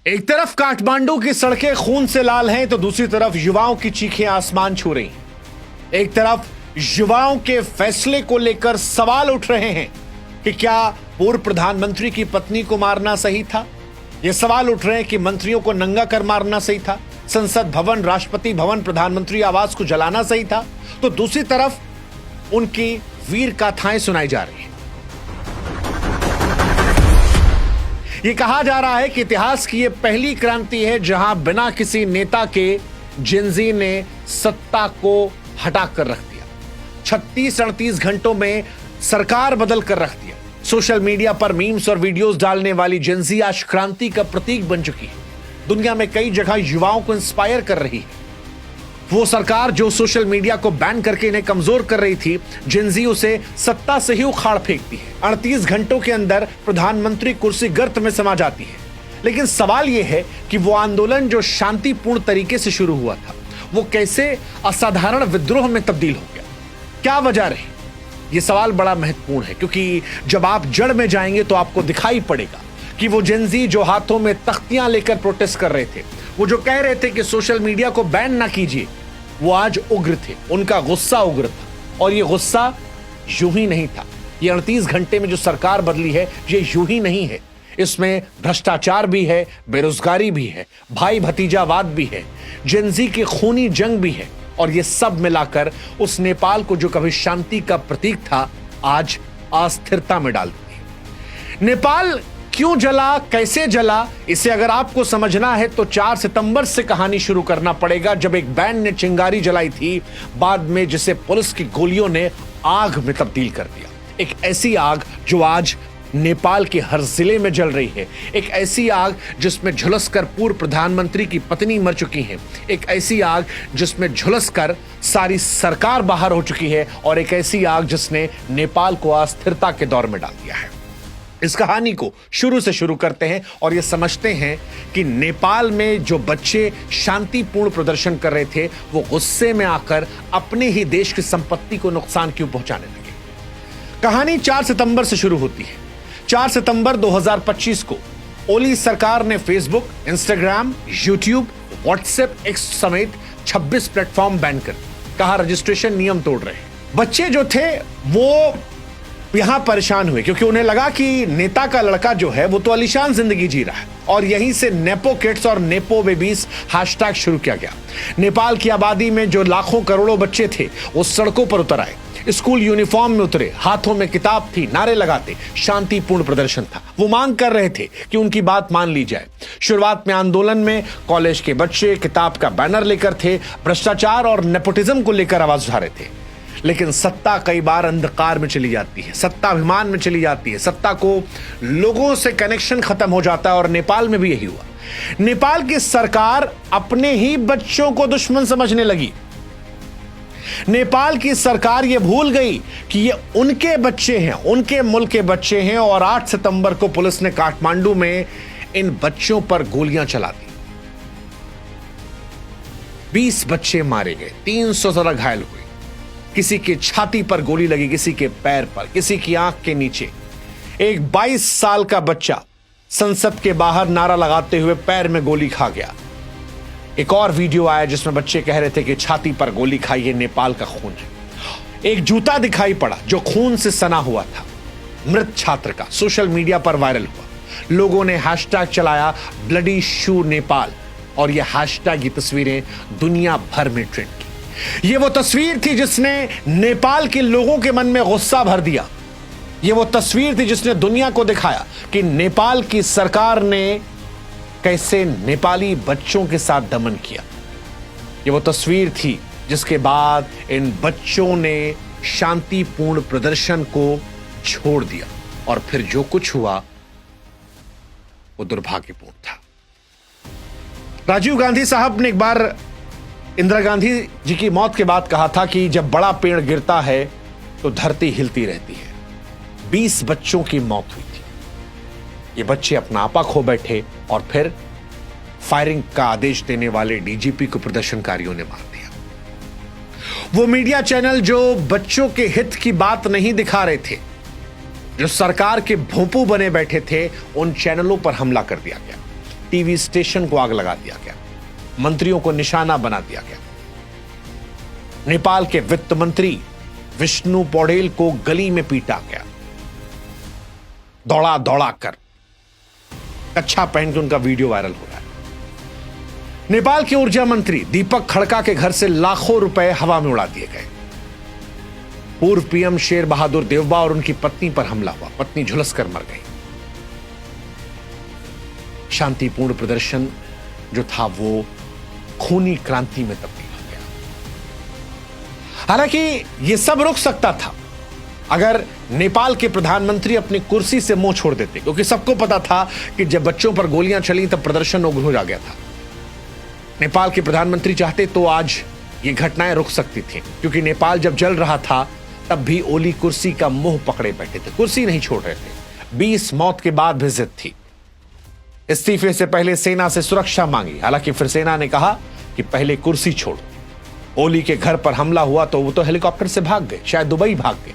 एक तरफ काठमांडू की सड़कें खून से लाल हैं तो दूसरी तरफ युवाओं की चीखें आसमान छू रही हैं। एक तरफ युवाओं के फैसले को लेकर सवाल उठ रहे हैं कि क्या पूर्व प्रधानमंत्री की पत्नी को मारना सही था। ये सवाल उठ रहे हैं कि मंत्रियों को नंगा कर मारना सही था, संसद भवन, राष्ट्रपति भवन, प्रधानमंत्री आवास को जलाना सही था। तो दूसरी तरफ उनकी वीर गाथाएं सुनाई जा रही है। ये कहा जा रहा है कि इतिहास की ये पहली क्रांति है जहां बिना किसी नेता के जेनजी ने सत्ता को हटा कर रख दिया। 36-38 घंटों में सरकार बदल कर रख दिया। सोशल मीडिया पर मीम्स और वीडियोस डालने वाली जेनजी आज क्रांति का प्रतीक बन चुकी है। दुनिया में कई जगह युवाओं को इंस्पायर कर रही है। वो सरकार जो सोशल मीडिया को बैन करके इन्हें कमजोर कर रही थी, जेनजी उसे सत्ता से ही उखाड़ फेंकती है। 38 घंटों के अंदर प्रधानमंत्री कुर्सी गर्त में समा जाती है। लेकिन सवाल यह है कि वो आंदोलन जो शांतिपूर्ण तरीके से शुरू हुआ था, वो कैसे असाधारण विद्रोह में तब्दील हो गया? क्या वजह रही? ये सवाल बड़ा महत्वपूर्ण है, क्योंकि जब आप जड़ में जाएंगे तो आपको दिखाई पड़ेगा कि वो जेनजी जो हाथों में तख्तियां लेकर प्रोटेस्ट कर रहे थे, वो जो कह रहे थे कि सोशल मीडिया को बैन ना कीजिए, वो आज उग्र थे। उनका गुस्सा उग्र था। और ये गुस्सा यूं ही नहीं था। ये 38 घंटे में जो सरकार बदली है, ये यूं ही नहीं है। इसमें भ्रष्टाचार भी है, बेरोजगारी भी है, भाई भतीजावाद भी है, जेनजी की खूनी जंग भी है। और ये सब मिलाकर उस नेपाल को जो कभी शांति का प्रतीक था, आज अस्थिरता में डाल दी। नेपाल क्यों जला, कैसे जला, इसे अगर आपको समझना है तो 4 सितंबर से कहानी शुरू करना पड़ेगा, जब एक बैंड ने चिंगारी जलाई थी, बाद में जिसे पुलिस की गोलियों ने आग में तब्दील कर दिया। एक ऐसी आग जो आज नेपाल के हर जिले में जल रही है। एक ऐसी आग जिसमें झुलसकर पूर्व प्रधानमंत्री की पत्नी मर चुकी है। एक ऐसी आग जिसमें झुलसकर सारी सरकार बाहर हो चुकी है। और एक ऐसी आग जिसने नेपाल को अस्थिरता के दौर में डाल दिया है। इस कहानी को शुरू से शुरू करते हैं और यह समझते हैं कि नेपाल में जो बच्चे शांतिपूर्ण प्रदर्शन कर रहे थे, वो गुस्से में आकर अपने ही देश की संपत्ति को नुकसान क्यों पहुंचाने लगे। कहानी 4 सितंबर से शुरू होती है। 4 सितंबर 2025 को ओली सरकार ने Facebook, Instagram, YouTube, WhatsApp, x समेत 26 प्लेटफॉर्म बैन कर दिए। कहा रजिस्ट्रेशन नियम तोड़ रहे हैं। बच्चे जो थे वो यहां परेशान हुए, क्योंकि उन्हें लगा कि नेता का लड़का जो है वो तो आलीशान जिंदगी जी रहा है। और यहीं से नेपो किड्स और नेपो बेबीज हैशटैग शुरू किया गया। नेपाल की आबादी में जो लाखों करोड़ों बच्चे थे, वो सड़कों पर उतर आए, स्कूल यूनिफॉर्म में उतरे, हाथों में किताब थी, नारे लगाते। शांतिपूर्ण प्रदर्शन था। वो मांग कर रहे थे कि उनकी बात मान ली जाए। शुरुआत में आंदोलन में कॉलेज के बच्चे किताब का बैनर लेकर थे, भ्रष्टाचार और नेपोटिज्म को लेकर आवाज उठा रहे थे। लेकिन सत्ता कई बार अंधकार में चली जाती है, सत्ता अभिमान में चली जाती है, सत्ता को लोगों से कनेक्शन खत्म हो जाता है। और नेपाल में भी यही हुआ। नेपाल की सरकार अपने ही बच्चों को दुश्मन समझने लगी। नेपाल की सरकार यह भूल गई कि ये उनके बच्चे हैं, उनके मुल्क के बच्चे हैं। और 8 सितंबर को पुलिस ने काठमांडू में इन बच्चों पर गोलियां चला दी। 20 बच्चे मारे गए, 300 से ज्यादा घायल हुए। किसी की छाती पर गोली लगी, किसी के पैर पर, किसी की आंख के नीचे। एक 22 साल का बच्चा संसद के बाहर नारा लगाते हुए पैर में गोली खा गया। एक और वीडियो आया जिसमें बच्चे कह रहे थे कि छाती पर गोली खाई, ये नेपाल का खून है। एक जूता दिखाई पड़ा जो खून से सना हुआ था, मृत छात्र का, सोशल मीडिया पर वायरल हुआ। लोगों ने हैशटैग चलाया ब्लडी शू नेपाल। और ये हैशटैग, ये तस्वीरें दुनिया भर में ट्रेंड की। ये वो तस्वीर थी जिसने नेपाल के लोगों के मन में गुस्सा भर दिया। ये वो तस्वीर थी जिसने दुनिया को दिखाया कि नेपाल की सरकार ने कैसे नेपाली बच्चों के साथ दमन किया। ये वो तस्वीर थी जिसके बाद इन बच्चों ने शांतिपूर्ण प्रदर्शन को छोड़ दिया। और फिर जो कुछ हुआ वो दुर्भाग्यपूर्ण था। राजीव गांधी साहब ने एक बार इंदिरा गांधी जी की मौत के बाद कहा था कि जब बड़ा पेड़ गिरता है तो धरती हिलती रहती है। 20 बच्चों की मौत हुई थी। ये बच्चे अपना आपा खो बैठे और फिर फायरिंग का आदेश देने वाले डीजीपी को प्रदर्शनकारियों ने मार दिया। वो मीडिया चैनल जो बच्चों के हित की बात नहीं दिखा रहे थे, जो सरकार के भोंपू बने बैठे थे, उन चैनलों पर हमला कर दिया गया। टीवी स्टेशन को आग लगा दिया गया, मंत्रियों को निशाना बना दिया गया। नेपाल के वित्त मंत्री विष्णु पौडेल को गली में पीटा गया, दौड़ा दौड़ा कर। कच्छा पहन के उनका वीडियो वायरल हो रहा है। नेपाल के ऊर्जा मंत्री दीपक खड़का के घर से लाखों रुपए हवा में उड़ा दिए गए। पूर्व पीएम शेर बहादुर देवबा और उनकी पत्नी पर हमला हुआ, पत्नी झुलसकर मर गई। शांतिपूर्ण प्रदर्शन जो था वो खूनी क्रांति में तब्दील हो गया। हालांकि यह सब रुक सकता था अगर नेपाल के प्रधानमंत्री अपनी कुर्सी से मुंह छोड़ देते, क्योंकि सबको पता था कि जब बच्चों पर गोलियां चली तब प्रदर्शन उग्र हो गया था। नेपाल के प्रधानमंत्री चाहते तो आज ये घटनाएं रुक सकती थी, क्योंकि नेपाल जब जल रहा था तब भी ओली कुर्सी का मुंह पकड़े बैठे थे, कुर्सी नहीं छोड़ रहे थे। 20 मौत के बाद भी जिद थी। इस्तीफे से पहले सेना से सुरक्षा मांगी, हालांकि फिर सेना ने कहा कि पहले कुर्सी छोड़ो। ओली के घर पर हमला हुआ तो वो तो हेलीकॉप्टर से भाग गए, शायद दुबई भाग गए।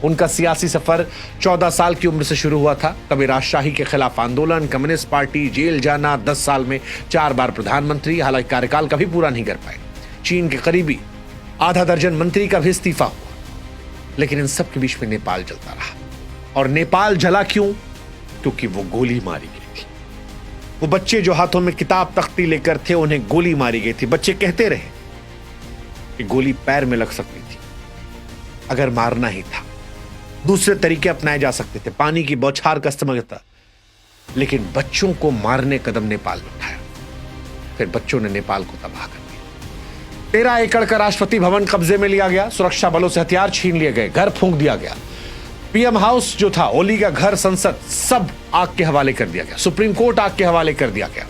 उनका सियासी सफर 14 साल की उम्र से शुरू हुआ था। कभी राजशाही के खिलाफ आंदोलन, कम्युनिस्ट पार्टी, जेल जाना, 10 साल में 4 बार प्रधानमंत्री, हालांकि कार्यकाल कभी पूरा नहीं कर पाए। चीन के करीबी आधा दर्जन मंत्री का भी इस्तीफा हुआ। लेकिन इन सब के बीच में नेपाल जलता रहा। और नेपाल जला क्यों? क्योंकि वो गोली मारी गई थी। वो बच्चे जो हाथों में किताब तख्ती लेकर थे, उन्हें गोली मारी गई थी। बच्चे कहते रहे कि गोली पैर में लग सकती थी। अगर मारना ही था, दूसरे तरीके अपनाए जा सकते थे, पानी की बौछार का इस्तेमाल था, लेकिन बच्चों को मारने कदम नेपाल ने उठाया। फिर बच्चों ने नेपाल को तबाह कर दिया। 13 एकड़ का राष्ट्रपति भवन कब्जे में लिया गया, सुरक्षा बलों से हथियार छीन लिए गए, घर फूंक दिया गया। पीएम हाउस जो था, ओली का घर, संसद, सब आग के हवाले कर दिया गया। सुप्रीम कोर्ट आग के हवाले कर दिया गया।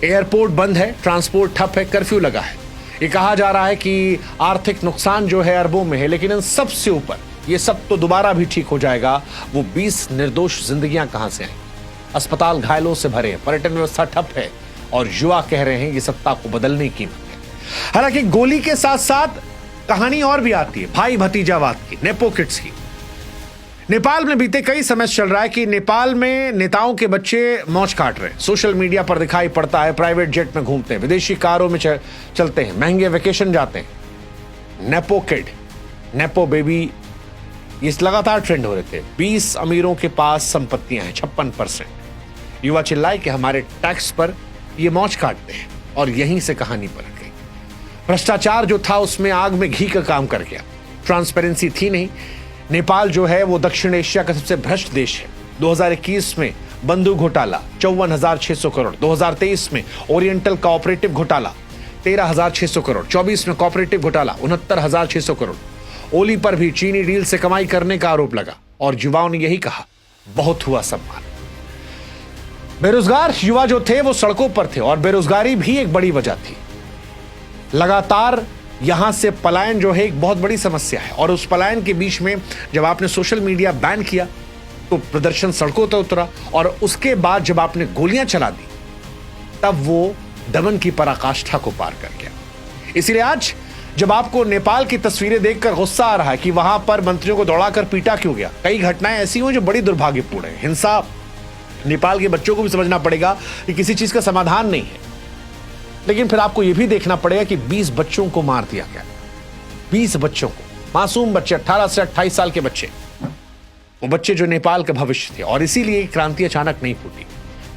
एयरपोर्ट बंद है, ट्रांसपोर्ट ठप है, कर्फ्यू लगा है। ये कहा जा रहा है कि आर्थिक नुकसान जो है अरबों में है, लेकिन इन सबसे ऊपर ये सब तो दोबारा भी ठीक हो जाएगा। वो 20 निर्दोष जिंदगियां कहां से आई? अस्पताल घायलों से भरे हैं, पर्यटन व्यवस्था ठप है और युवा कह रहे हैं ये सत्ता को बदलने की कीमत है। हालांकि गोली के साथ साथ कहानी और भी आती है, भाई भतीजावाद की, नेपो किड्स की। नेपाल में बीते कई समय से चल रहा है कि नेपाल में नेताओं के बच्चे मौज काट रहे हैं। सोशल मीडिया पर दिखाई पड़ता है, प्राइवेट जेट में घूमते हैं, विदेशी कारों में चलते हैं, महंगे वेकेशन जाते हैं। नेपो किड, नेपो बेबी, ये लगातार ट्रेंड हो रहे थे। 20 अमीरों के पास संपत्तियां हैं, 56%। युवा चिल्लाए कि हमारे टैक्स पर ये मौज काटते हैं, और यहीं से कहानी पलट गई। भ्रष्टाचार जो था उसमें आग में घी का काम कर गया। ट्रांसपेरेंसी थी नहीं। नेपाल जो है वो दक्षिण एशिया का सबसे भ्रष्ट देश है। 2021 में बंधु घोटाला 54,600 करोड़, 2023 में ओरिएंटल कोऑपरेटिव घोटाला 13,600 करोड़, 24 में कोऑपरेटिव घोटाला 69,600 करोड़। ओली पर भी चीनी डील से कमाई करने का आरोप लगा, और युवाओं ने यही कहा, बहुत हुआ सम्मान। बेरोजगार युवा जो थे वो सड़कों पर थे, और बेरोजगारी भी एक बड़ी वजह थी। लगातार यहां से पलायन जो है एक बहुत बड़ी समस्या है, और उस पलायन के बीच में जब आपने सोशल मीडिया बैन किया तो प्रदर्शन सड़कों पर उतरा, और उसके बाद जब आपने गोलियां चला दी तब वो दमन की पराकाष्ठा को पार कर गया। इसीलिए आज जब आपको नेपाल की तस्वीरें देखकर गुस्सा आ रहा है कि वहां पर मंत्रियों को दौड़ाकर पीटा क्यों गया, कई घटनाएं ऐसी हुई जो बड़ी दुर्भाग्यपूर्ण है। हिंसा, नेपाल के बच्चों को भी समझना पड़ेगा कि किसी चीज का समाधान नहीं है, लेकिन फिर आपको यह भी देखना पड़ेगा कि 20 बच्चों को मार दिया गया। 20 बच्चों को, मासूम बच्चे, 18 से 28 साल के बच्चे, वो बच्चे जो नेपाल का भविष्य थे। और इसीलिए क्रांति अचानक नहीं फूटी।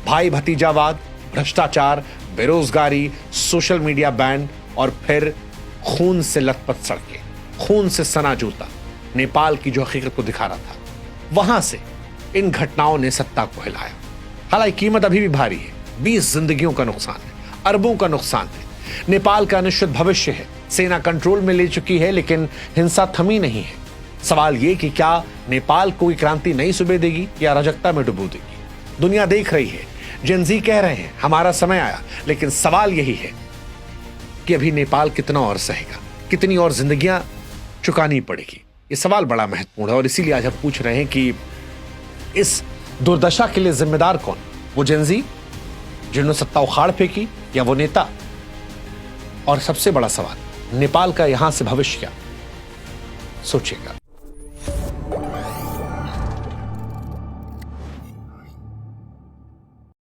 भाई भतीजावाद, भ्रष्टाचार, बेरोजगारी, सोशल मीडिया बैन, और फिर खून से लथपथ सड़कें, खून से सना जूता, नेपाल की जो हकीकत को दिखा रहा था, वहां से इन घटनाओं ने सत्ता को हिलाया। हालांकि कीमत अभी भी भारी है। 20 जिंदगियों का नुकसान है, अरबों का नुकसान है। नेपाल का अनिश्चित भविष्य है। सेना कंट्रोल में ले चुकी है, लेकिन हिंसा थमी नहीं है। सवाल यह कि क्या नेपाल कोई क्रांति नई सुबह देगी या अराजकता में डुबो देगी? दुनिया देख रही है, जेन ज़ी कह रहे हैं हमारा समय आया, लेकिन सवाल यही है कि अभी नेपाल कितना और सहेगा, कितनी और जिंदगियां चुकानी पड़ेगी। ये सवाल बड़ा महत्वपूर्ण है, और इसीलिए आज हम पूछ रहे हैं कि इस दुर्दशा के लिए जिम्मेदार कौन? वो जेन ज़ी जिन्होंने सत्ता उखाड़ फेंकी, या वो नेता? और सबसे बड़ा सवाल, नेपाल का यहां से भविष्य क्या? सोचिएगा।